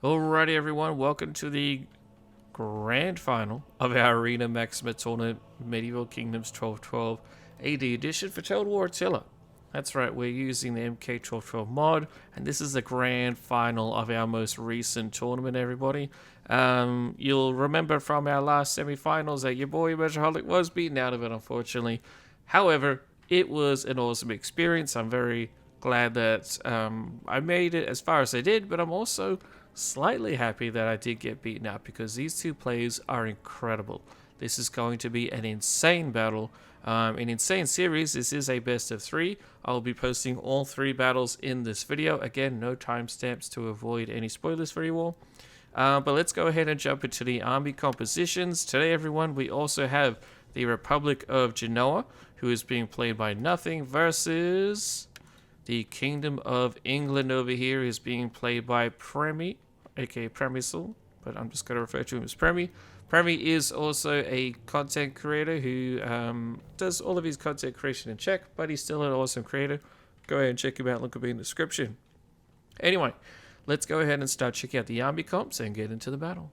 Alrighty everyone, welcome to the grand final of our Arena Maxima tournament, Medieval Kingdoms 1212 AD edition for Total War Attila. That's right, we're using the MK1212 mod, and this is the grand final of our most recent tournament, everybody. You'll remember from our last semi-finals that your boy Measureholic was beaten out of it, unfortunately. However, it was an awesome experience. I'm very glad that I made it as far as I did, but I'm also slightly happy that I did get beaten out because these two players are incredible. This is going to be an insane battle, an insane series. This is a best of 3. I'll be posting all 3 battles in this video. Again, no timestamps to avoid any spoilers for you all. But let's go ahead and jump into the army compositions. Today, everyone, we also have the Republic of Genoa, who is being played by Nothing, versus the Kingdom of England over here is being played by Premy, aka Premysl, but I'm just going to refer to him as Premy. Premy is also a content creator who does all of his content creation in Czech, but he's still an awesome creator. Go ahead and check him out, link will be in the description. Anyway, let's go ahead and start checking out the army comps and get into the battle.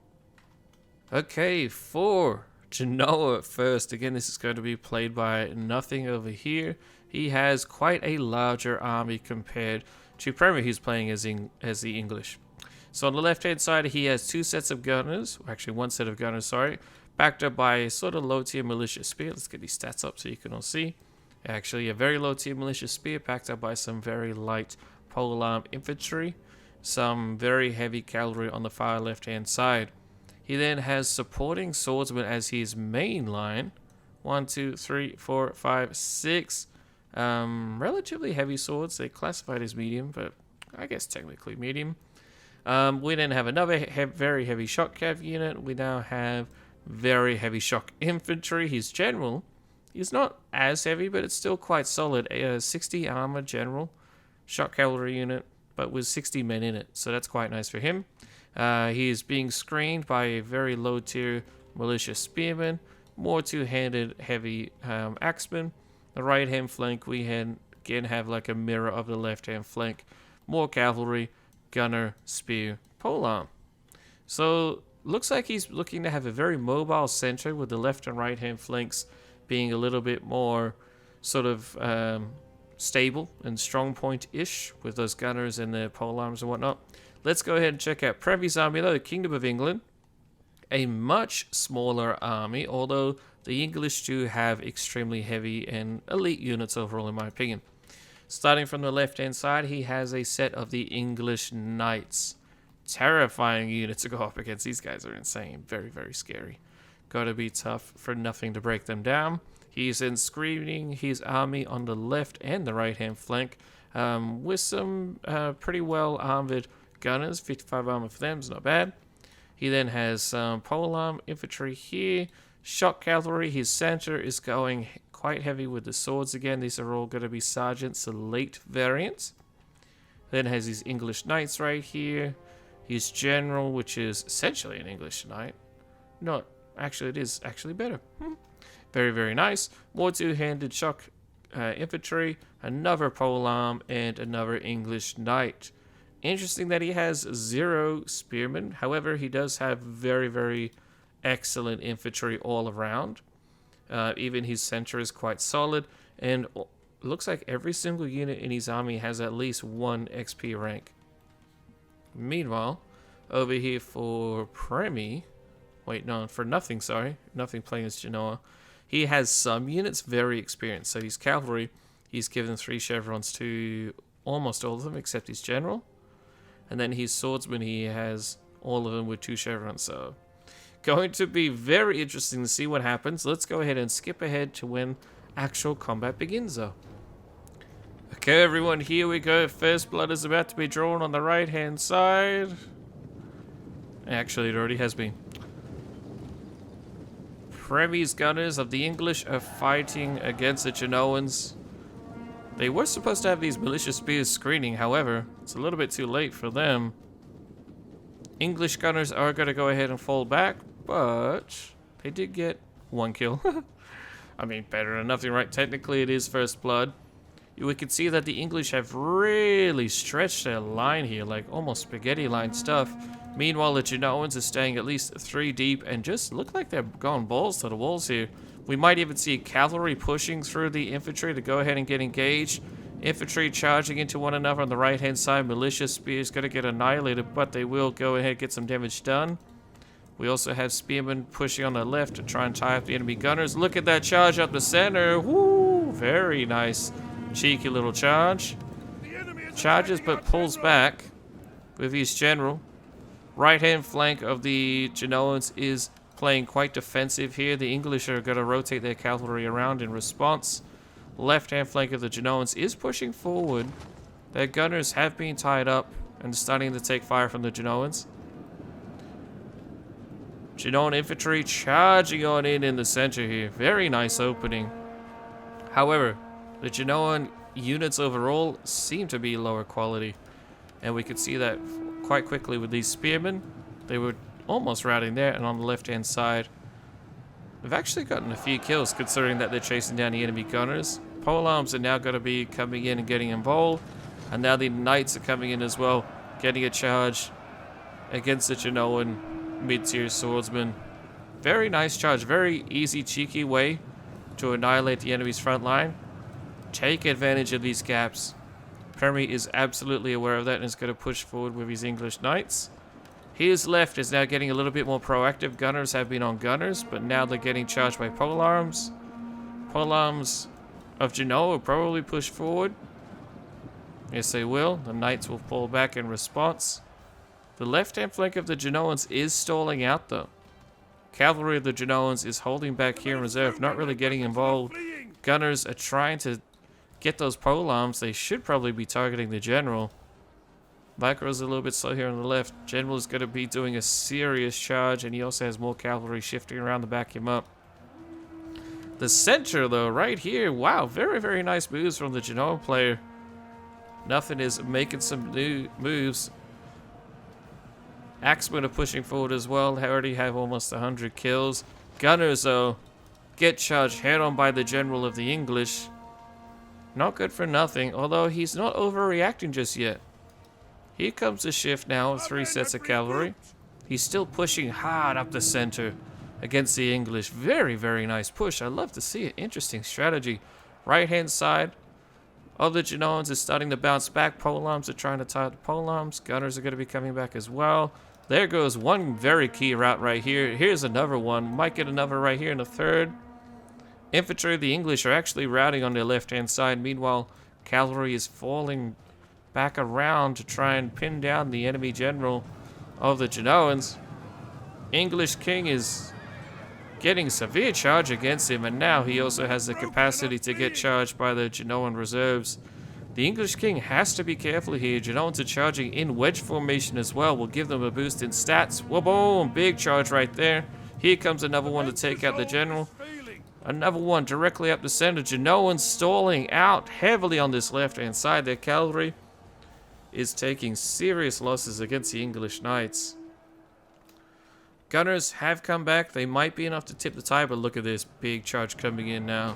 Okay, for Genoa first. Again, this is going to be played by Nothing over here. He has quite a larger army compared to Premy, who's playing as the English. So on the left-hand side, he has 2 sets of gunners, or actually 1 set of gunners, sorry, backed up by a sort of low-tier militia spear. Let's get these stats up so you can all see. Actually, a very low-tier militia spear backed up by some very light polearm infantry, some very heavy cavalry on the far left-hand side. He then has supporting swordsmen as his main line. 1, 2, 3, 4, 5, 6. Relatively heavy swords. They're classified as medium, but I guess technically medium. We then have another very heavy shock cav unit. We now have very heavy shock infantry. His general is not as heavy, but it's still quite solid. A 60 armor general shock cavalry unit, but with 60 men in it. So that's quite nice for him. He is being screened by a very low tier militia spearman, more two-handed heavy axeman. The right hand flank we again have like a mirror of the left hand flank, more cavalry, gunner, spear, polearm. So looks like he's looking to have a very mobile center with the left and right hand flanks being a little bit more sort of stable and strong point-ish with those gunners and their polearms and whatnot. Let's go ahead and check out Premy's army though, the Kingdom of England. A much smaller army, although the English do have extremely heavy and elite units overall in my opinion. Starting from the left-hand side, he has a set of the English Knights. Terrifying unit to go up against. These guys are insane. Very, very scary. Gotta be tough for Nothing to break them down. He's then screening his army on the left and the right-hand flank with some pretty well-armored gunners. 55 armor for them is not bad. He then has some polearm infantry here. Shock cavalry. His center is going quite heavy with the swords again. These are all going to be sergeants, elite variants. Then has his English knights right here. His general, which is essentially an English knight. Not actually, it is actually better. Very, very nice. More two-handed shock infantry, another polearm, and another English knight. Interesting that he has 0 spearmen. However, he does have very, very excellent infantry all around. Even his center is quite solid, and looks like every single unit in his army has at least 1 XP rank. Meanwhile, over here for Premy, for Nothing, sorry, Nothing playing as Genoa, he has some units very experienced. So his cavalry, he's given 3 chevrons to almost all of them except his general, and then his swordsman, he has all of them with 2 chevrons. So going to be very interesting to see what happens. Let's go ahead and skip ahead to when actual combat begins though. Okay everyone, here we go. First blood is about to be drawn on the right hand side. Actually, it already has been. Premy's gunners of the English are fighting against the Genoans. They were supposed to have these militia spears screening, however, it's a little bit too late for them. English gunners are going to go ahead and fall back, but they did get 1 kill. I mean, better than nothing, right? Technically, it is first blood. We can see that the English have really stretched their line here, like almost spaghetti line stuff. Meanwhile, the Genoans are staying at least 3 deep and just look like they're going balls to the walls here. We might even see cavalry pushing through the infantry to go ahead and get engaged. Infantry charging into one another on the right-hand side. Militia spears going to get annihilated, but they will go ahead and get some damage done. We also have spearmen pushing on the left to try and tie up the enemy gunners. Look at that charge up the center. Woo! Very nice. Cheeky little charge. Charges but pulls back with his general. Right-hand flank of the Genoans is playing quite defensive here. The English are going to rotate their cavalry around in response. Left-hand flank of the Genoans is pushing forward. Their gunners have been tied up and starting to take fire from the Genoans. Genoan infantry charging on in the center here. Very nice opening. However, the Genoan units overall seem to be lower quality. And we could see that quite quickly with these spearmen. They were almost routing there, and on the left-hand side, they've actually gotten a few kills considering that they're chasing down the enemy gunners. Pole arms are now going to be coming in and getting involved, and now the knights are coming in as well, getting a charge against the Genoan mid-tier swordsmen. Very nice charge, very easy, cheeky way to annihilate the enemy's front line. Take advantage of these gaps. Premy is absolutely aware of that and is going to push forward with his English knights. His left is now getting a little bit more proactive. Gunners have been on gunners, but now they're getting charged by pole arms. Pole arms of Genoa will probably push forward. Yes, they will. The knights will pull back in response. The left-hand flank of the Genoans is stalling out, though. Cavalry of the Genoans is holding back here in reserve, not really getting involved. Gunners are trying to get those pole arms. They should probably be targeting the general. Micro's a little bit slow here on the left. General is going to be doing a serious charge, and he also has more cavalry shifting around to back him up. The center, though, right here. Wow, very, very nice moves from the Genoa player. Nothing is making some new moves. Axemen are pushing forward as well. They already have almost 100 kills. Gunners, though, get charged head-on by the general of the English. Not good for nothing, although he's not overreacting just yet. Here comes the shift now of 3 sets of cavalry. He's still pushing hard up the center against the English. Very, very nice push. I love to see it. Interesting strategy. Right-hand side of the Genoans is starting to bounce back. Pole arms are trying to tie up the pole arms. Gunners are going to be coming back as well. There goes one very key route right here. Here's another one. Might get another right here in the third. Infantry of the English are actually routing on their left-hand side. Meanwhile, cavalry is falling back around to try and pin down the enemy general of the Genoans. English king is getting severe charge against him, and now he also has the capacity to get charged by the Genoan reserves. The English king has to be careful here. Genoans are charging in wedge formation as well. Will give them a boost in stats. Whoa, boom! Big charge right there. Here comes another one to take out the general. Another one directly up the center. Genoans stalling out heavily on this left-hand side. Their cavalry is taking serious losses against the English knights. Gunners have come back. They might be enough to tip the tide, but look at this big charge coming in now.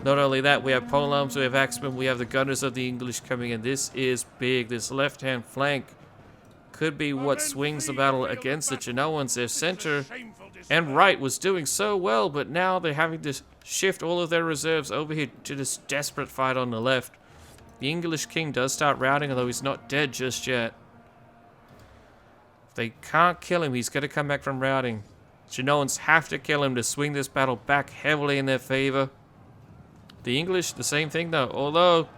Not only that, we have pole arms, we have axemen, we have the gunners of the English coming in. This is big. This left-hand flank could be what swings the battle against the Genoans. Their center and right was doing so well, but now they're having to shift all of their reserves over here to this desperate fight on the left. The English king does start routing, although he's not dead just yet. If they can't kill him, he's going to come back from routing. Genoans have to kill him to swing this battle back heavily in their favor. The English, the same thing though, although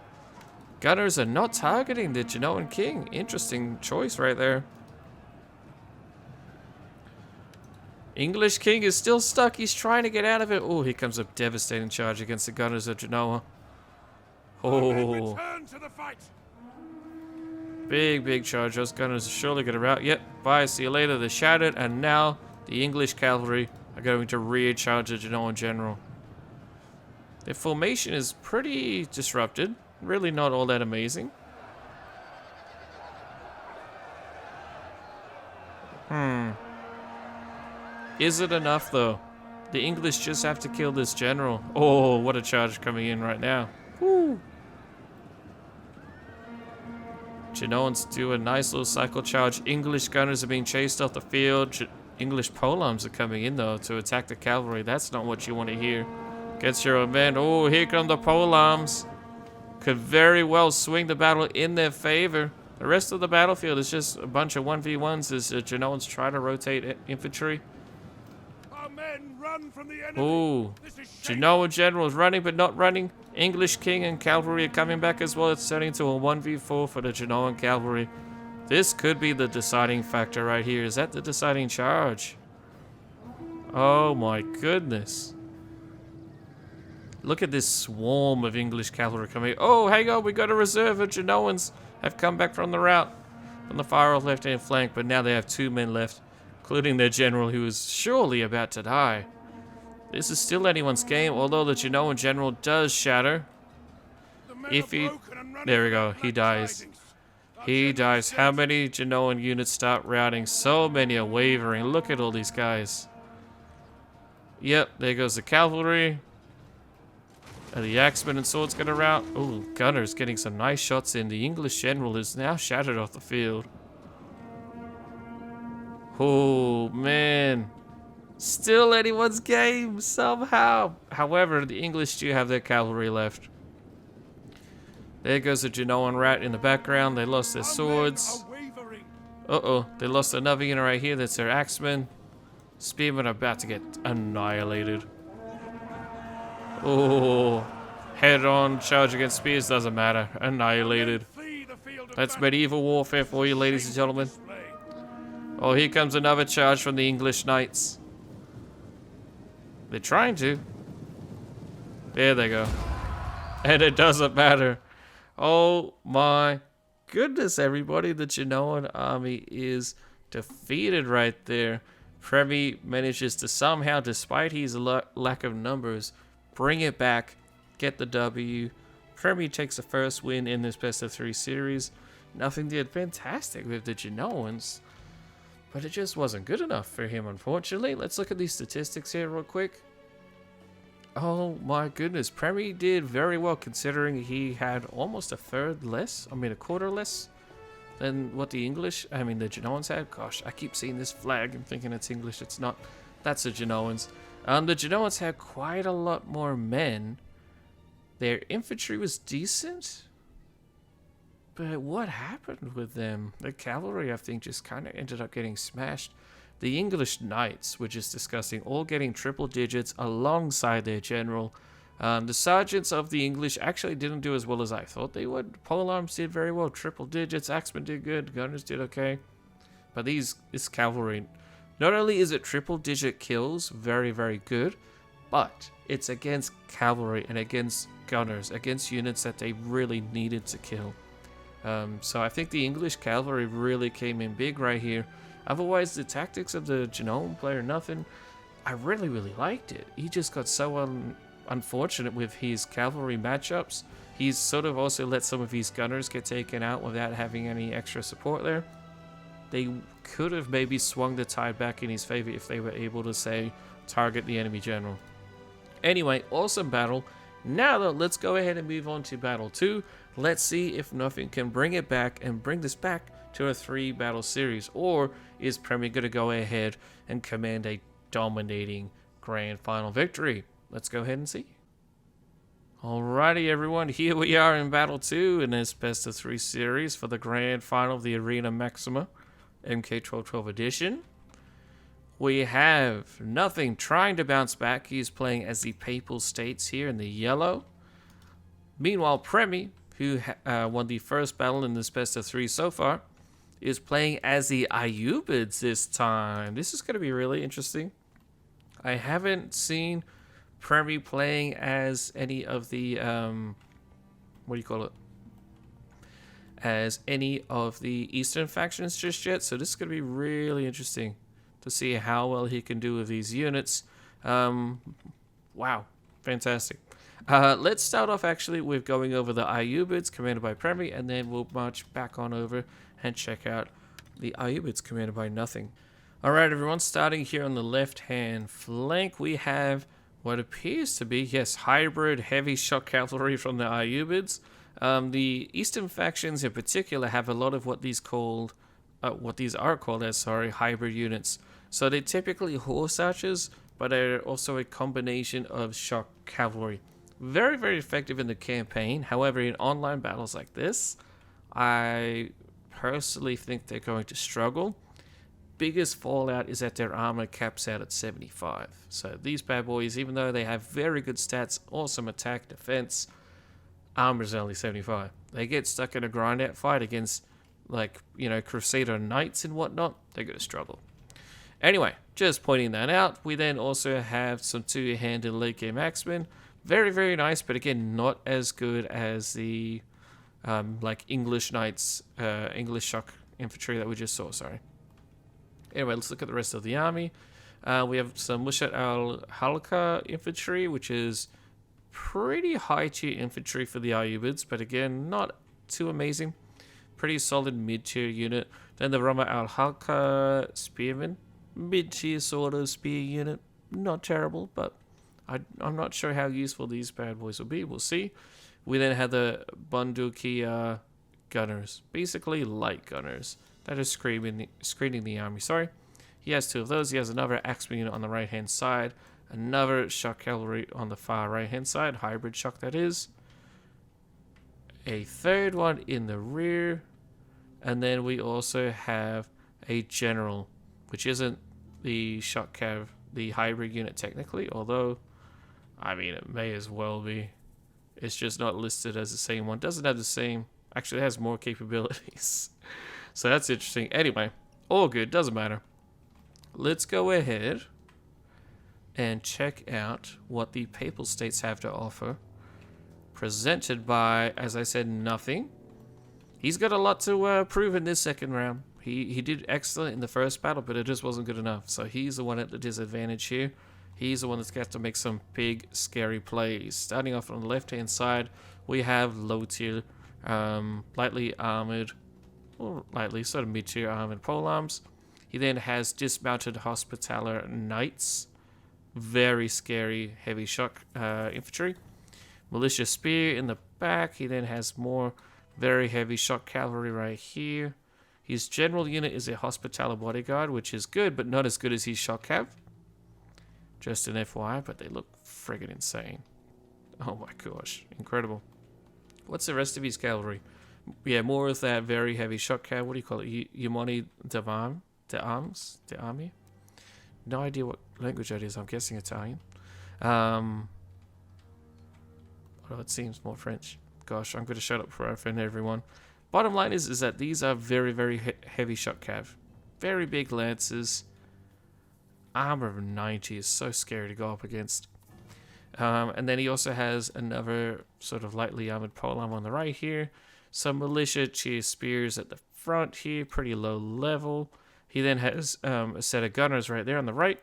gunners are not targeting the Genoan king. Interesting choice right there. English king is still stuck. He's trying to get out of it. Oh, here comes a devastating charge against the gunners of Genoa. Oh. Big charge. Those gunners are surely going to rout. Yep, bye, see you later. They're shattered, and now the English cavalry are going to recharge the Genoan general. Their formation is pretty disrupted. Really not all that amazing. Is it enough, though? The English just have to kill this general. Oh, what a charge coming in right now. Woo. Genoans do a nice little cycle charge. English gunners are being chased off the field. English polearms are coming in, though, to attack the cavalry. That's not what you want to hear. Gets your own men. Oh, here come the polearms. Could very well swing the battle in their favor. The rest of the battlefield is just a bunch of 1v1s as Genoans try to rotate infantry. Our men run from the enemy. Ooh, Genoa general is running but not running. English king and cavalry are coming back as well. It's turning into a 1v4 for the Genoan cavalry. This could be the deciding factor right here. Is that the deciding charge? Oh my goodness. Look at this swarm of English cavalry coming. Oh, hang on, we got a reserve of Genoans have come back from the rout on the far off left-hand flank, but now they have 2 men left, including their general, who is surely about to die. This is still anyone's game, although the Genoan general does shatter. If he... There we go, he dies. He dies. How many Genoan units start routing? So many are wavering. Look at all these guys. Yep, there goes the cavalry. Are the axemen and swords gonna rout? Oh, gunners getting some nice shots in. The English general is now shattered off the field. Oh, man. Still anyone's game, somehow. However, the English do have their cavalry left. There goes the Genoan rat in the background. They lost their swords. Uh-oh, they lost another unit right here. That's their axemen. Spearmen are about to get annihilated. Oh, head-on charge against spears doesn't matter. Annihilated. That's medieval warfare for you, ladies and gentlemen. Oh, here comes another charge from the English knights. They're trying to. There they go. And it doesn't matter. Oh my goodness, everybody. The Genoan army is defeated right there. Premy manages to somehow, despite his lack of numbers, bring it back, get the W. Premy takes the first win in this best-of-3 series. Nothing did fantastic with the Genoans, but it just wasn't good enough for him, unfortunately. Let's look at these statistics here real quick. Oh my goodness, Premy did very well considering he had almost a quarter less than what the Genoans had. Gosh, I keep seeing this flag and thinking it's English. It's not. That's the Genoans. The Genoans had quite a lot more men. Their infantry was decent. But what happened with them? The cavalry, I think, just kind of ended up getting smashed. The English knights, which is disgusting, all getting triple digits alongside their general. The sergeants of the English actually didn't do as well as I thought they would. Polearms did very well, triple digits. Axemen did good, gunners did okay. But this cavalry, not only is it triple digit kills, very, very good, but it's against cavalry and against gunners, against units that they really needed to kill. So I think the English cavalry really came in big right here. Otherwise, the tactics of the Genoan player, nothing. I really, really liked it. He just got so unfortunate with his cavalry matchups. He's sort of also let some of his gunners get taken out without having any extra support there. They could have maybe swung the tide back in his favor if they were able to, say, target the enemy general. Anyway, awesome battle. Now though, let's go ahead and move on to battle 2. Let's see if nothing can bring it back and bring this back to a 3-battle series, or is Premy going to go ahead and command a dominating grand final victory? Let's go ahead and see. Alrighty everyone, here we are in battle 2 in this best of 3 series for the grand final of the Arena Maxima MK1212 edition. We have Nothing trying to bounce back. He's playing as the Papal States here in the yellow. Meanwhile, Premy, who won the first battle in this best of 3 so far, is playing as the Ayyubids this time. This is going to be really interesting. I haven't seen Premy playing as any of the as any of the Eastern factions just yet, so this is going to be really interesting to see how well he can do with these units. Wow, fantastic. Let's start off actually with going over the Ayyubids commanded by Premy, and then we'll march back on over and check out the Ayyubids commanded by Nothing. Alright everyone, starting here on the left hand flank, we have what appears to be, yes, hybrid heavy shock cavalry from the Ayyubids. The Eastern factions in particular have a lot of what these are called as hybrid units. So they're typically horse archers, but they're also a combination of shock cavalry. Very, very effective in the campaign. However, in online battles like this, I personally think they're going to struggle. Biggest fallout is that their armor caps out at 75. So these bad boys, even though they have very good stats, awesome attack, defense, armor is only 75. They get stuck in a grind out fight against, like, you know, Crusader Knights and whatnot, they're going to struggle. Anyway, just pointing that out. We then also have some two-handed late game axemen. Very, very nice, but again, not as good as the like English Knights, English shock infantry that we just saw, sorry. Anyway, let's look at the rest of the army. We have some Mushat al-Halka infantry, which is pretty high tier infantry for the Ayyubids, but again, not too amazing. Pretty solid mid-tier unit. Then the Rama al-Halka spearmen, mid-tier sort of spear unit. Not terrible, but I'm not sure how useful these bad boys will be. We'll see. We then have the Bunduki gunners, basically light gunners that are screening the army. Sorry, he has two of those. He has another axeman unit on the right hand side, another shock cavalry on the far right hand side, hybrid shock that is, a third one in the rear, and then we also have a general, which isn't the shock cav, the hybrid unit technically, although I mean it may as well be. It's just not listed as the same one. Doesn't have the same, actually it has more capabilities. So that's interesting. Anyway, all good, doesn't matter. Let's go ahead and check out what the Papal States have to offer. Presented by, as I said, nothing. He's got a lot to prove in this second round. He did excellent in the first battle, but it just wasn't good enough. So he's the one at the disadvantage here. He's the one that's got to make some big, scary plays. Starting off on the left-hand side, we have low-tier, lightly armored, or lightly, sort of mid-tier armored polearms. He then has dismounted Hospitaller Knights. Very scary, heavy shock infantry. Militia Spear in the back. He then has more very heavy shock cavalry right here. His general unit is a Hospitaller Bodyguard, which is good, but not as good as his shock cav. Just an FYI, but they look friggin' insane. Oh my gosh, incredible. What's the rest of his cavalry? Yeah, more of that very heavy shock cav. What do you call it? Yumoni de army? No idea what language that is. I'm guessing Italian. Although it seems more French. Gosh, I'm going to shut up before I offend everyone. Bottom line is that these are very, very heavy shock cav. Very big lances. Armor of 90 is so scary to go up against. And then he also has another sort of lightly armored polearm on the right here. Some militia cheer spears at the front here, pretty low level. He then has a set of gunners right there on the right.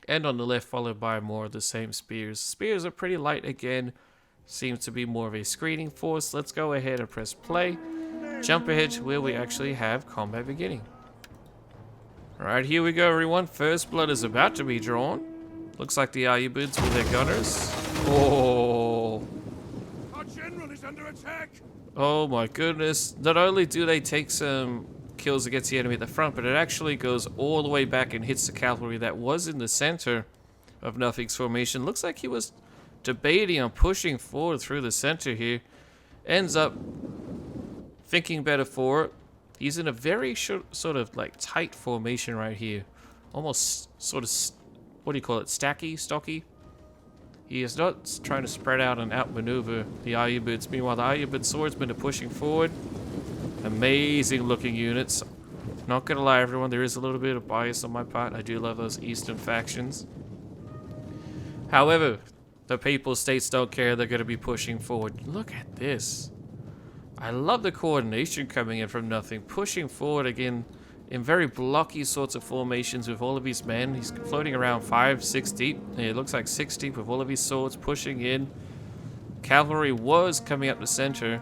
And on the left, followed by more of the same spears. Spears are pretty light again. Seems to be more of a screening force. Let's go ahead and press play. Jump ahead to where we actually have combat beginning. Alright, here we go everyone. First blood is about to be drawn. Looks like the Ayyubids with their gunners. Oh. Our general is under attack. Oh my goodness. Not only do they take some kills against the enemy at the front, but it actually goes all the way back and hits the cavalry that was in the center of Nothing's formation. Looks like he was debating on pushing forward through the center here. Ends up thinking better for it. He's in a very sort of like tight formation right here. Almost sort of, what do you call it, stocky. He is not trying to spread out and outmaneuver the Ayyubids. Meanwhile, the Ayyubid swordsmen are pushing forward. Amazing looking units. Not gonna lie everyone, there is a little bit of bias on my part. I do love those Eastern factions. However, the Papal States don't care. They're gonna be pushing forward. Look at this. I love the coordination coming in from Nothing. Pushing forward again in very blocky sorts of formations with all of his men. He's floating around 5, 6 deep. Yeah, it looks like 6 deep with all of his swords pushing in. Cavalry was coming up the center.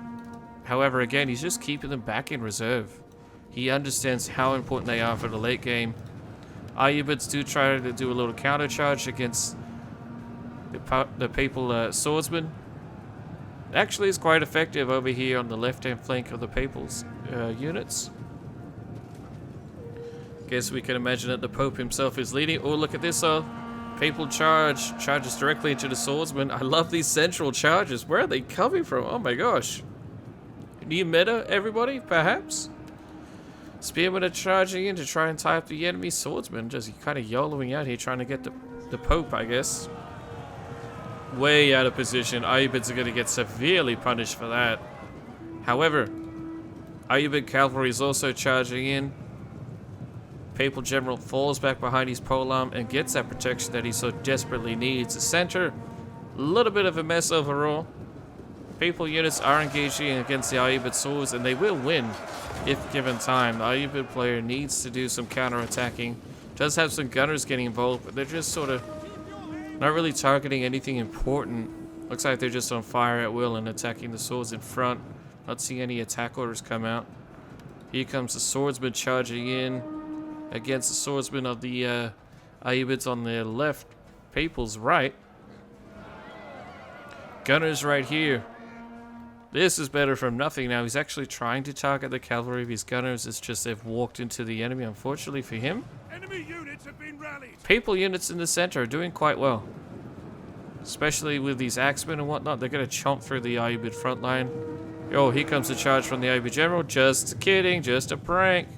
However, again, he's just keeping them back in reserve. He understands how important they are for the late game. Ayyubids do try to do a little counter charge against the Papal swordsmen. Actually is quite effective over here on the left-hand flank of the Papal's units. Guess we can imagine that the Pope himself is leading. Oh, look at this, Papal charges directly into the swordsman. I love these central charges. Where are they coming from? Oh my gosh. New meta, everybody, perhaps? Spearmen are charging in to try and tie up the enemy swordsman. Just kind of YOLOing out here, trying to get the Pope, I guess. Way out of position. Ayyubids are going to get severely punished for that. However, Ayyubid cavalry is also charging in. Papal general falls back behind his polearm and gets that protection that he so desperately needs. The center, a little bit of a mess overall. Papal units are engaging against the Ayyubid swords, and they will win if given time. The Ayyubid player needs to do some counter-attacking. Does have some gunners getting involved, but they're just sort of not really targeting anything important. Looks like they're just on fire at will and attacking the swords in front. Not seeing any attack orders come out. Here comes the swordsman charging in against the swordsman of the Ayyubids on their left. Papal's right. Gunners right here. This is better from nothing now. He's actually trying to target the cavalry of his gunners. It's just they've walked into the enemy, unfortunately for him. Enemy units have been rallied. Papal units in the center are doing quite well. Especially with these axemen and whatnot. They're going to chomp through the Ayyubid front line. Oh, here comes the charge from the Ayyubid general. Just kidding. Just a prank.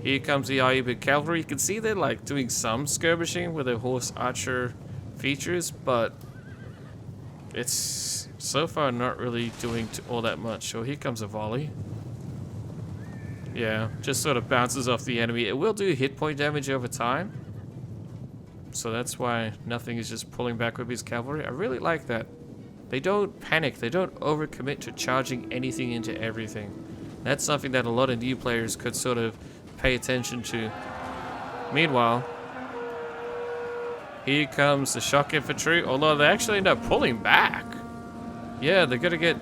Here comes the Ayyubid cavalry. You can see they're like doing some skirmishing with their horse archer features, but it's so far not really doing all that much. So here comes a volley. Yeah, just sort of bounces off the enemy. It will do hit point damage over time. So that's why nothing is just pulling back with his cavalry. I really like that. They don't panic. They don't overcommit to charging anything into everything. That's something that a lot of new players could sort of pay attention to. Meanwhile, here comes the shock infantry, although they actually end up pulling back. Yeah, they're going to get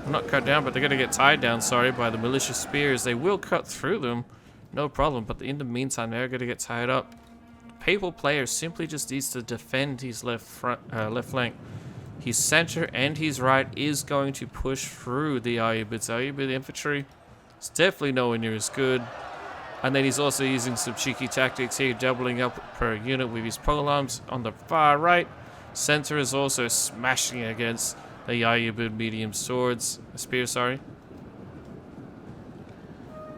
not cut down, but they're going to get tied down, sorry, by the militia spears. They will cut through them, no problem, but in the meantime, they're going to get tied up. Papal player simply just needs to defend his left flank. His center and his right is going to push through the Ayyubids. Ayyubid infantry is definitely nowhere near as good. And then he's also using some cheeky tactics here, doubling up per unit with his polearms on the far right. Center is also smashing against the Ayyubid medium spears, sorry.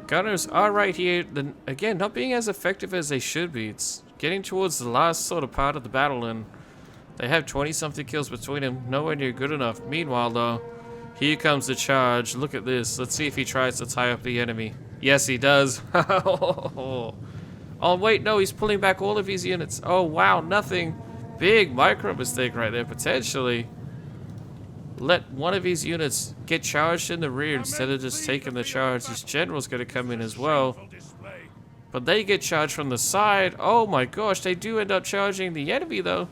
Gunners are right here, again, not being as effective as they should be. It's getting towards the last sort of part of the battle, and they have 20-something kills between them, nowhere near good enough. Meanwhile, though, here comes the charge. Look at this. Let's see if he tries to tie up the enemy. Yes, he does. Oh, wait, no, he's pulling back all of his units. Oh, wow, nothing. Big micro mistake right there, potentially. Let one of his units get charged in the rear instead of just taking the charge. His general's going to come in as well. But they get charged from the side. Oh my gosh, they do end up charging the enemy, though.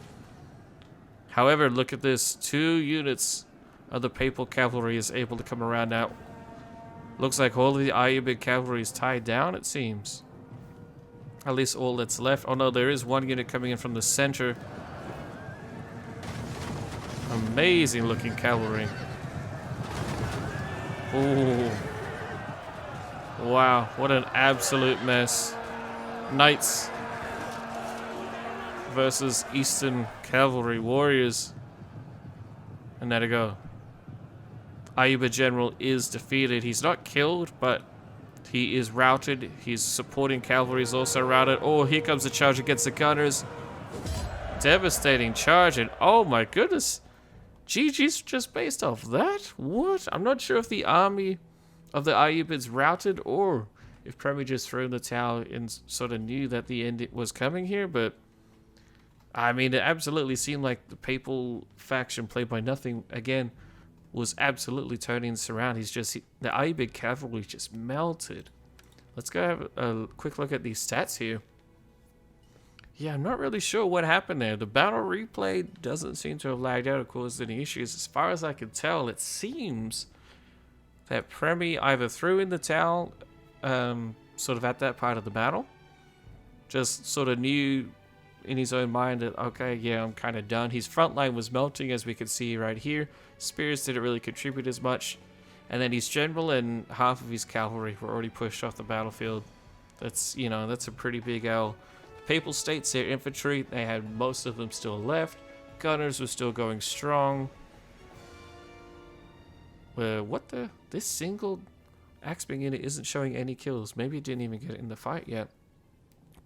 However, look at this. 2 units of the Papal cavalry is able to come around now. Looks like all of the Ayyubid cavalry is tied down, it seems. At least all that's left. Oh no, there is one unit coming in from the center. Amazing looking cavalry. Ooh. Wow, what an absolute mess. Knights versus Eastern Cavalry warriors. And there to go. Ayyubid general is defeated. He's not killed, but he is routed. His supporting cavalry is also routed. Oh, here comes the charge against the gunners. Devastating charge, and oh my goodness. GG's just based off that? What? I'm not sure if the army of the Ayyubids routed or if Premysl just threw in the towel and sort of knew that the end was coming here, but I mean, it absolutely seemed like the Papal faction played by nothing again was absolutely turning this around. The Ayyubid cavalry just melted. Let's go have a quick look at these stats here. Yeah, I'm not really sure what happened there. The battle replay doesn't seem to have lagged out or caused any issues. As far as I can tell, it seems that Premysl either threw in the towel sort of at that part of the battle, just sort of knew in his own mind that, okay, yeah, I'm kind of done. His front line was melting, as we could see right here. Spears didn't really contribute as much. And then his general and half of his cavalry were already pushed off the battlefield. That's, you know, that's a pretty big L. The Papal States, their infantry, they had most of them still left. Gunners were still going strong. What the? This single Axeman unit isn't showing any kills. Maybe it didn't even get in the fight yet.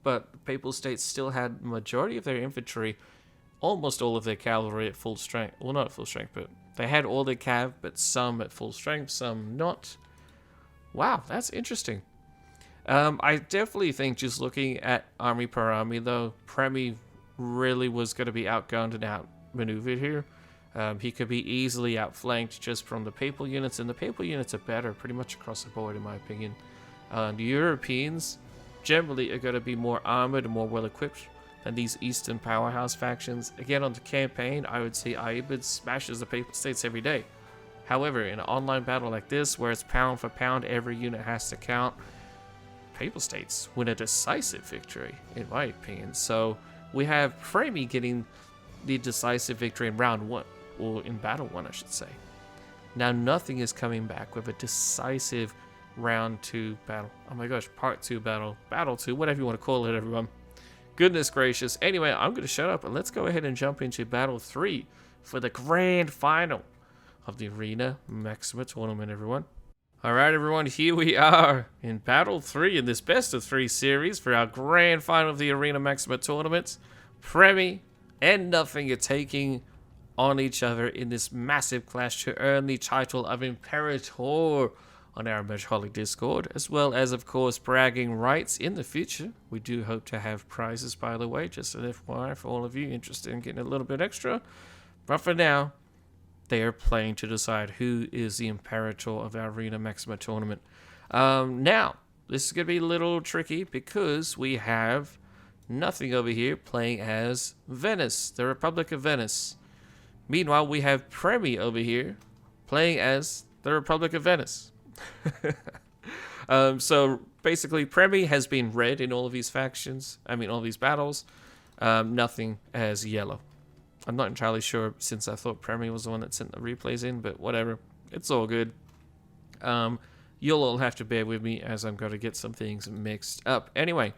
But the Papal States still had the majority of their infantry, almost all of their cavalry at full strength. Well, not at full strength, but they had all their cav, but some at full strength, some not. Wow, that's interesting. I definitely think, just looking at army per army, though, Premy really was going to be outgunned and outmaneuvered here. He could be easily outflanked just from the Papal units, and the Papal units are better pretty much across the board, in my opinion. The Europeans generally are going to be more armored and more well equipped than these Eastern powerhouse factions. Again, on the campaign, I would say Ayyubid smashes the Papal States every day. However, in an online battle like this, where it's pound for pound, every unit has to count, Papal States win a decisive victory, in my opinion. So we have Premy getting the decisive victory in round 1, or in battle 1, I should say. Now nothing is coming back with a decisive round 2 battle. Oh my gosh, part 2 battle, battle 2, whatever you want to call it, everyone. Goodness gracious. Anyway, I'm going to shut up and let's go ahead and jump into battle 3 for the grand final of the Arena Maxima tournament, everyone. Alright everyone, here we are in battle 3 in this best of 3 series for our grand final of the Arena Maxima tournament. Premy and Nothing are taking on each other in this massive clash to earn the title of Imperator on our Majholic Discord, as well as, of course, bragging rights in the future. We do hope to have prizes, by the way, just an FYI for all of you interested in getting a little bit extra. But for now, they are playing to decide who is the Imperator of our Arena Maxima tournament. Now, this is going to be a little tricky because we have Nothing over here playing as Venice, the Republic of Venice. Meanwhile, we have Premy over here playing as the Republic of Venice. So basically, Premy has been red in all of these factions. I mean, all these battles. Nothing as yellow. I'm not entirely sure, since I thought Premy was the one that sent the replays in, but whatever. It's all good. You'll all have to bear with me as I'm going to get some things mixed up. Anyway,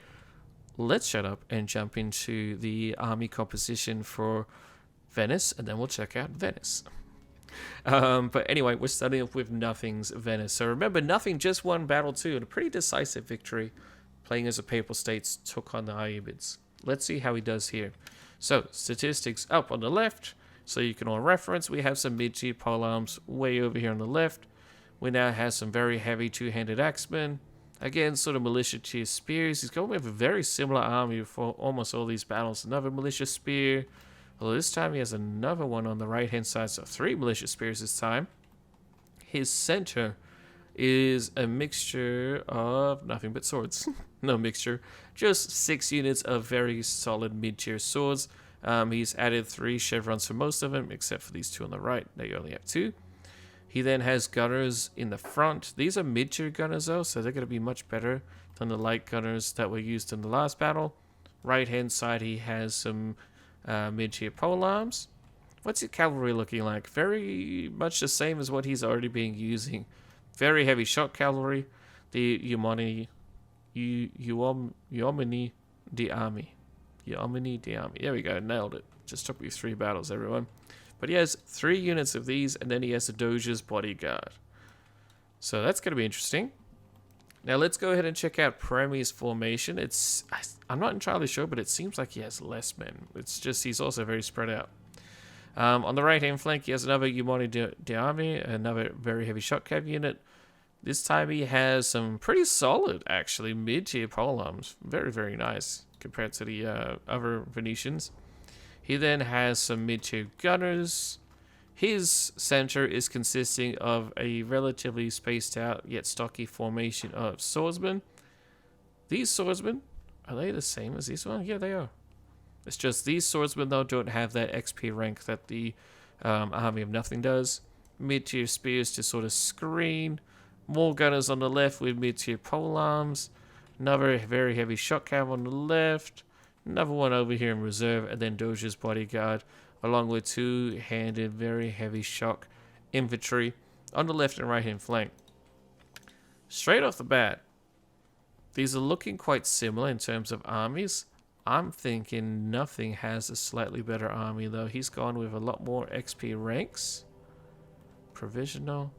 let's shut up and jump into the army composition for Venice, and then we'll check out Venice. But anyway, we're starting off with Nothing's Venice. So remember, Nothing just won Battle 2 and a pretty decisive victory, playing as the Papal States took on the Ayyubids. Let's see how he does here. So, statistics up on the left, so you can all reference. We have some mid-tier polearms way over here on the left. We now have some very heavy two-handed axemen. Again, sort of militia tier spears. He's going with a very similar army for almost all these battles. Another militia spear. Although this time he has another one on the right-hand side, so 3 militia spears this time. His center is a mixture of nothing but swords. No mixture. Just 6 units of very solid mid-tier swords. He's added 3 chevrons for most of them, except for these 2 on the right. They only have 2. He then has gunners in the front. These are mid-tier gunners though, so they're going to be much better than the light gunners that were used in the last battle. Right-hand side he has some mid-tier polearms. What's his cavalry looking like? Very much the same as what he's already been using. Very heavy shot cavalry. The Uomini di Army. Uomini di Army. There we go, nailed it. Just took me 3 battles, everyone. But he has 3 units of these, and then he has the Doge's bodyguard. So that's going to be interesting. Now let's go ahead and check out Premi's formation. I'm not entirely sure, but it seems like he has less men. It's just he's also very spread out. On the right-hand flank, he has another Uomini di Army, another very heavy shot cav unit. This time he has some pretty solid, actually, mid-tier polearms. Very, very nice compared to the other Venetians. He then has some mid-tier gunners. His center is consisting of a relatively spaced out yet stocky formation of swordsmen. These swordsmen, are they the same as these ones? Yeah, they are. It's just these swordsmen, though, don't have that XP rank that the Army of Nothing does. Mid-tier spears to sort of screen. More gunners on the left with mid-tier polearms. Another very heavy shot cav on the left. Another one over here in reserve, and then Doge's bodyguard, along with two-handed, very heavy shock infantry on the left and right hand flank. Straight off the bat, these are looking quite similar in terms of armies. I'm thinking Nothing has a slightly better army though. He's gone with a lot more XP ranks. Provisional.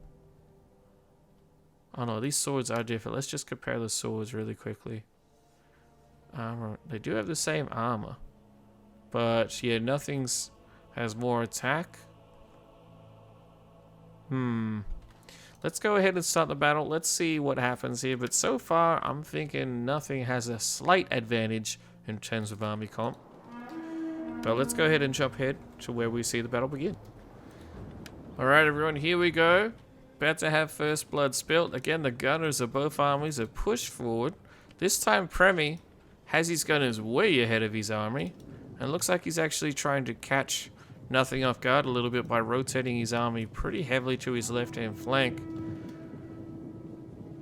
Oh no, these swords are different. Let's just compare the swords really quickly. Armor. They do have the same armor. But yeah, Nothing's has more attack. Let's go ahead and start the battle. Let's see what happens here. But so far, I'm thinking Nothing has a slight advantage in terms of army comp. But let's go ahead and jump ahead to where we see the battle begin. Alright everyone, here we go. About to have first blood spilt. Again, the gunners of both armies have pushed forward. This time Premy has his gunners way ahead of his army. And it looks like he's actually trying to catch Nothing off guard a little bit by rotating his army pretty heavily to his left-hand flank.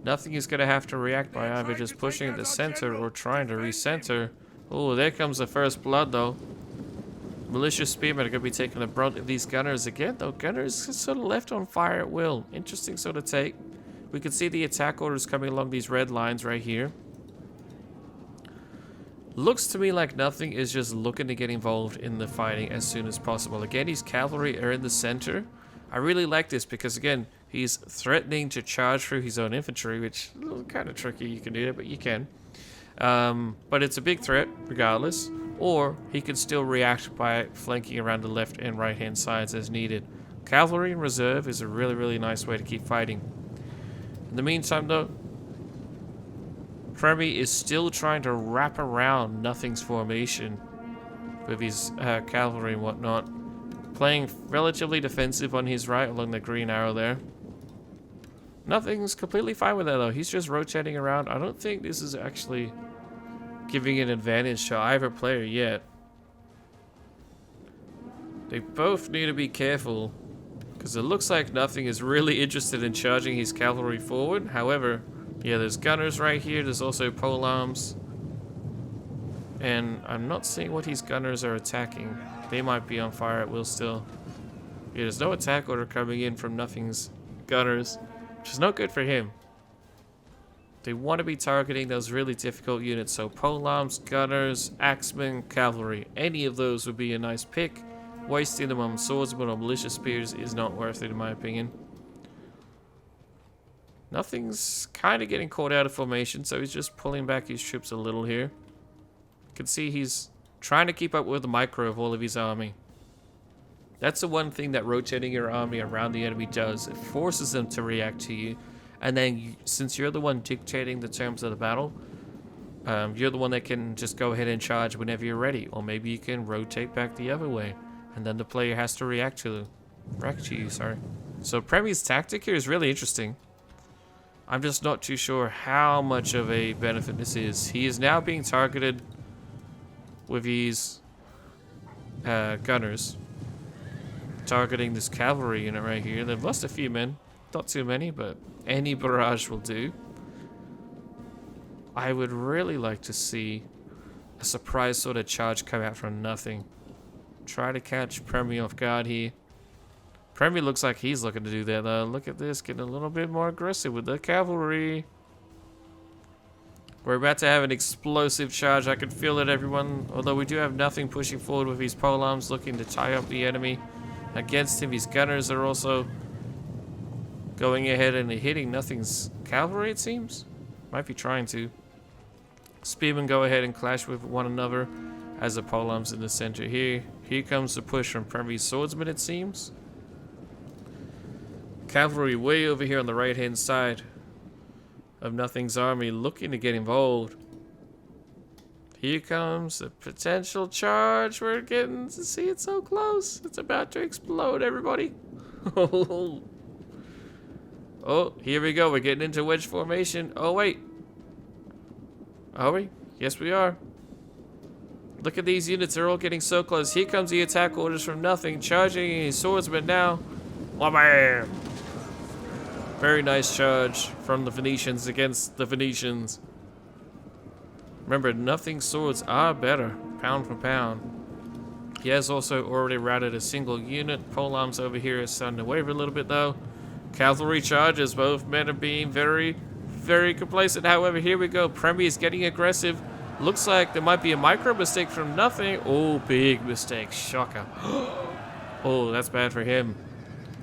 Nothing is going to have to react by either just pushing at the center or trying to recenter. Oh, there comes the first blood though. Malicious spearmen are going to be taking the brunt of these gunners again, though. Gunners sort of left on fire at will. Interesting sort of take. We can see the attack orders coming along these red lines right here. Looks to me like Nothing is just looking to get involved in the fighting as soon as possible. Again, his cavalry are in the center. I really like this because, again, he's threatening to charge through his own infantry, which is kind of tricky. You can do that, but you can. But it's a big threat, regardless. Or he can still react by flanking around the left and right hand sides as needed. Cavalry in reserve is a really, really nice way to keep fighting. In the meantime, though, Premy is still trying to wrap around Nothing's formation with his cavalry and whatnot. Playing relatively defensive on his right along the green arrow there. Nothing's completely fine with that though. He's just rotating around. I don't think this is actually giving an advantage to either player yet. They both need to be careful because it looks like Nothing is really interested in charging his cavalry forward. However, yeah, there's gunners right here. There's also pole arms. And I'm not seeing what his gunners are attacking. They might be on fire at will still. Yeah, there's no attack order coming in from Nothing's gunners, which is not good for him. They want to be targeting those really difficult units. So pole arms, gunners, axemen, cavalry. Any of those would be a nice pick. Wasting them on swordsmen or malicious spears is not worth it in my opinion. Nothing's kind of getting caught out of formation, so he's just pulling back his troops a little here. You can see he's trying to keep up with the micro of all of his army. That's the one thing that rotating your army around the enemy does. It forces them to react to you. And then, since you're the one dictating the terms of the battle, you're the one that can just go ahead and charge whenever you're ready. Or maybe you can rotate back the other way. And then the player has to react to you. So Premi's tactic here is really interesting. I'm just not too sure how much of a benefit this is. He is now being targeted with his gunners. Targeting this cavalry unit right here. They've lost a few men. Not too many, but any barrage will do. I would really like to see a surprise sort of charge come out from Nothing. Try to catch Premy off guard here. Premy looks like he's looking to do that though. Look at this, getting a little bit more aggressive with the cavalry. We're about to have an explosive charge. I can feel it, everyone. Although we do have Nothing pushing forward with his pole arms, looking to tie up the enemy. Against him, his gunners are also going ahead and hitting Nothing's cavalry, it seems. Might be trying to. Spearmen go ahead and clash with one another as the pole arms in the center here. Here comes the push from Premy's swordsmen, it seems. Cavalry way over here on the right hand side of Nothing's army looking to get involved. Here comes a potential charge. We're getting to see it so close. It's about to explode, everybody. Oh, here we go. We're getting into wedge formation. Oh, wait. Are we? Yes, we are. Look at these units. They're all getting so close. Here comes the attack orders from Nothing. Charging his swordsman now. Wham! Very nice charge from the Venetians against the Venetians. Remember, nothing swords are better, pound for pound. He has also already routed a single unit. Polearms over here is starting to waver a little bit though. Cavalry charges, both men are being very, very complacent. However, here we go. Premy is getting aggressive. Looks like there might be a micro mistake from nothing. Oh, big mistake. Shocker. Oh, that's bad for him.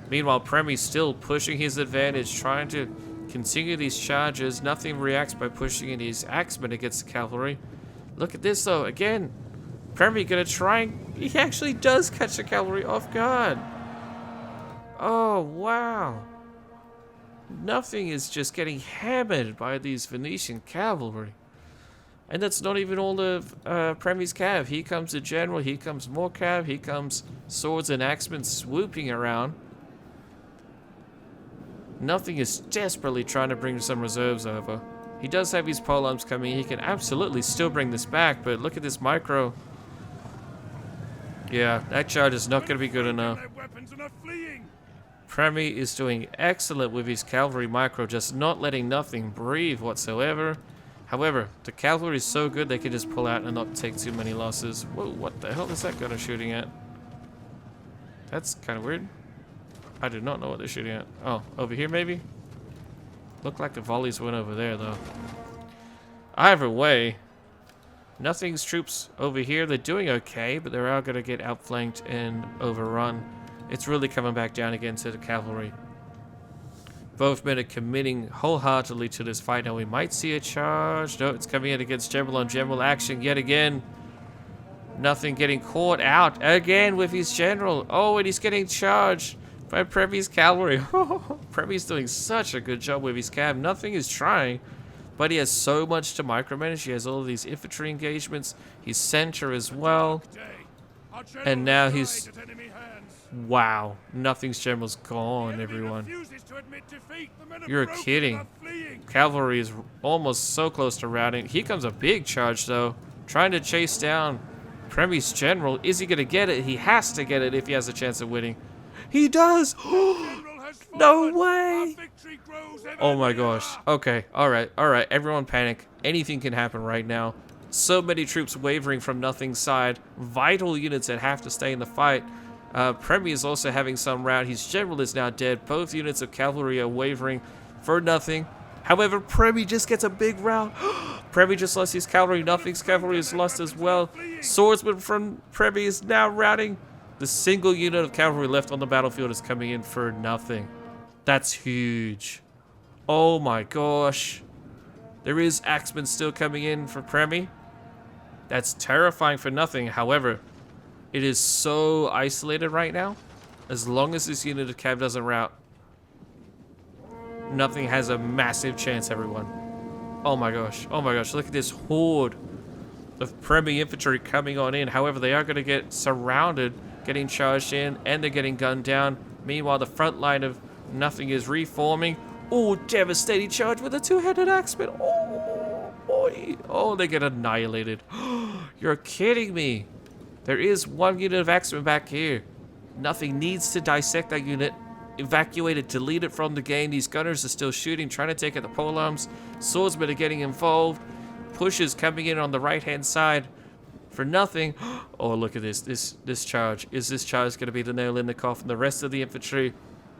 Meanwhile, Premy's still pushing his advantage, trying to continue these charges. Nothing reacts by pushing in his axemen against the cavalry. Look at this though. Again, Premy gonna try and... He actually does catch the cavalry off guard. Oh, wow. Nothing is just getting hammered by these Venetian cavalry. And that's not even all of Premy's cav. Here comes the general, here comes more cav, here comes swords and axemen swooping around. Nothing is desperately trying to bring some reserves over. He does have his polearms coming. He can absolutely still bring this back, but look at this micro. Yeah, that charge is not going to be good enough. Premy is doing excellent with his cavalry micro, just not letting nothing breathe whatsoever. However, the cavalry is so good they can just pull out and not take too many losses. Whoa, what the hell is that gunner shooting at? That's kind of weird. I do not know what they're shooting at. Oh, over here maybe? Looked like the volleys went over there though. Either way, Nothing's troops over here. They're doing okay, but they're all going to get outflanked and overrun. It's really coming back down again to the cavalry. Both men are committing wholeheartedly to this fight. Now we might see a charge. No, it's coming in against general on general action yet again. Nothing getting caught out again with his general. Oh, and he's getting charged by Premy's cavalry. Premy's doing such a good job with his cav. Nothing is trying, but he has so much to micromanage. He has all of these infantry engagements, his center as well. And now he's... Wow, Nothing's general's gone, everyone. You're kidding. Cavalry is almost so close to routing. Here comes a big charge, though. Trying to chase down Premy's general. Is he going to get it? He has to get it if he has a chance of winning. He does! No way! Oh my gosh. Okay, alright. Everyone panic. Anything can happen right now. So many troops wavering from Nothing's side. Vital units that have to stay in the fight. Premy is also having some rout. His general is now dead. Both units of cavalry are wavering for nothing. However, Premy just gets a big rout. Premy just lost his cavalry. Nothing's cavalry is lost as well. Swordsman from Premy is now routing. The single unit of cavalry left on the battlefield is coming in for nothing. That's huge. Oh my gosh. There is axemen still coming in for Premy. That's terrifying for Nothing. However, it is so isolated right now. As long as this unit of cav doesn't rout, Nothing has a massive chance, everyone. Oh my gosh. Oh my gosh. Look at this horde of Premy infantry coming on in. However, they are going to get surrounded, getting charged in, and they're getting gunned down. Meanwhile, the front line of Nothing is reforming. Oh, devastating charge with a two-handed axeman. Oh, boy. Oh, they get annihilated. You're kidding me. There is one unit of axemen back here. Nothing needs to dissect that unit. Evacuate it, delete it from the game. These gunners are still shooting, trying to take out the polearms. Swordsmen are getting involved. Pushes coming in on the right-hand side for Nothing. Oh, look at this. This charge. Is this charge going to be the nail in the coffin? The rest of the infantry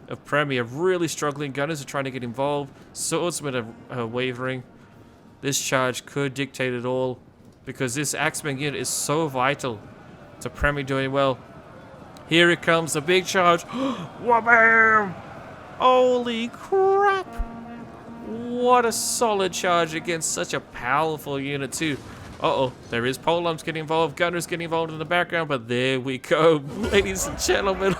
of Premy are really struggling. Gunners are trying to get involved. Swordsmen are wavering. This charge could dictate it all, because this axeman unit is so vital to Premy doing well. Here it comes, the big charge. Wha-bam! Holy crap! What a solid charge against such a powerful unit too. Uh-oh, there is polearms getting involved, gunners getting involved in the background, but there we go, ladies and gentlemen.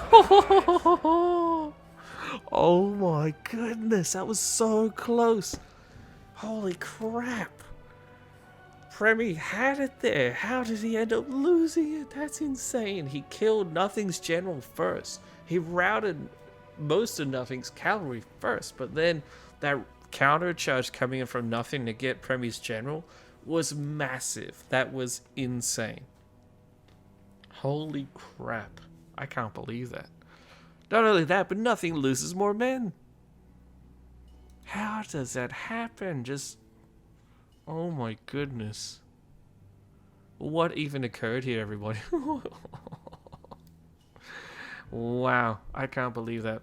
Oh my goodness, that was so close. Holy crap. Premy had it there. How did he end up losing it? That's insane. He killed Nothing's general first. He routed most of Nothing's cavalry first, but then that counter charge coming in from Nothing to get Premy's general was massive. That was insane. Holy crap. I can't believe that. Not only that, but Nothing loses more men. How does that happen? Just... oh my goodness. What even occurred here, everybody? Wow, I can't believe that.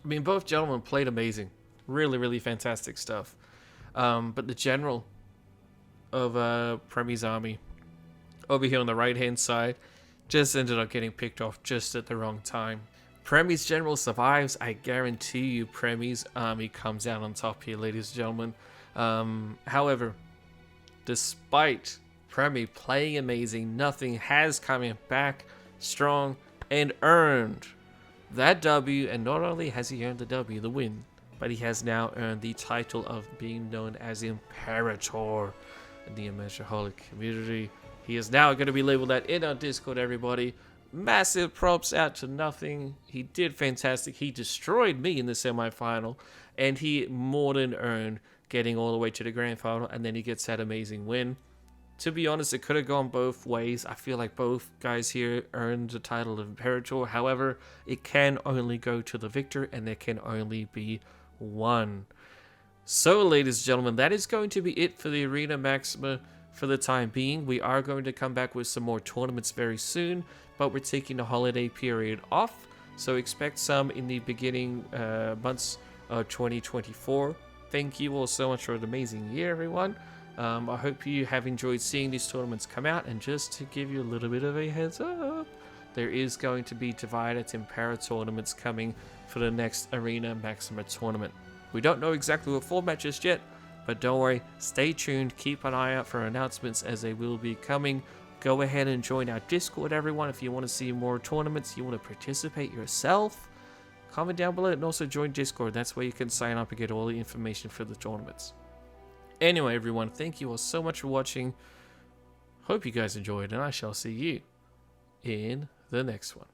I mean, both gentlemen played amazing. Really, really fantastic stuff. But the general of Premi's army over here on the right-hand side just ended up getting picked off just at the wrong time. Premi's general survives. I guarantee you Premi's army comes out on top here, ladies and gentlemen. However, despite Premi playing amazing, nothing has coming back strong and earned that W. And not only has he earned the W, the win, but he has now earned the title of being known as Imperator in the Immeasurable community. He is now going to be labeled that in our Discord, everybody. Massive props out to Nothing. He did fantastic. He destroyed me in the semifinal, and he more than earned getting all the way to the grand final, and then he gets that amazing win. To be honest, it could have gone both ways. I feel like both guys here earned the title of Imperator. However, it can only go to the victor, and there can only be one. So, ladies and gentlemen, that is going to be it for the Arena Maxima for the time being. We are going to come back with some more tournaments very soon, but we're taking the holiday period off, so expect some in the beginning months of 2024. Thank you all so much for an amazing year, everyone. I hope you have enjoyed seeing these tournaments come out, and just to give you a little bit of a heads up, there is going to be Divided Imperator tournaments coming for the next Arena Maxima tournament. We don't know exactly what format just yet, but don't worry, stay tuned, keep an eye out for announcements as they will be coming. Go ahead and join our Discord, everyone, if you want to see more tournaments, you want to participate yourself. Comment down below and also join Discord. That's where you can sign up and get all the information for the tournaments. Anyway, everyone, thank you all so much for watching. Hope you guys enjoyed, and I shall see you in the next one.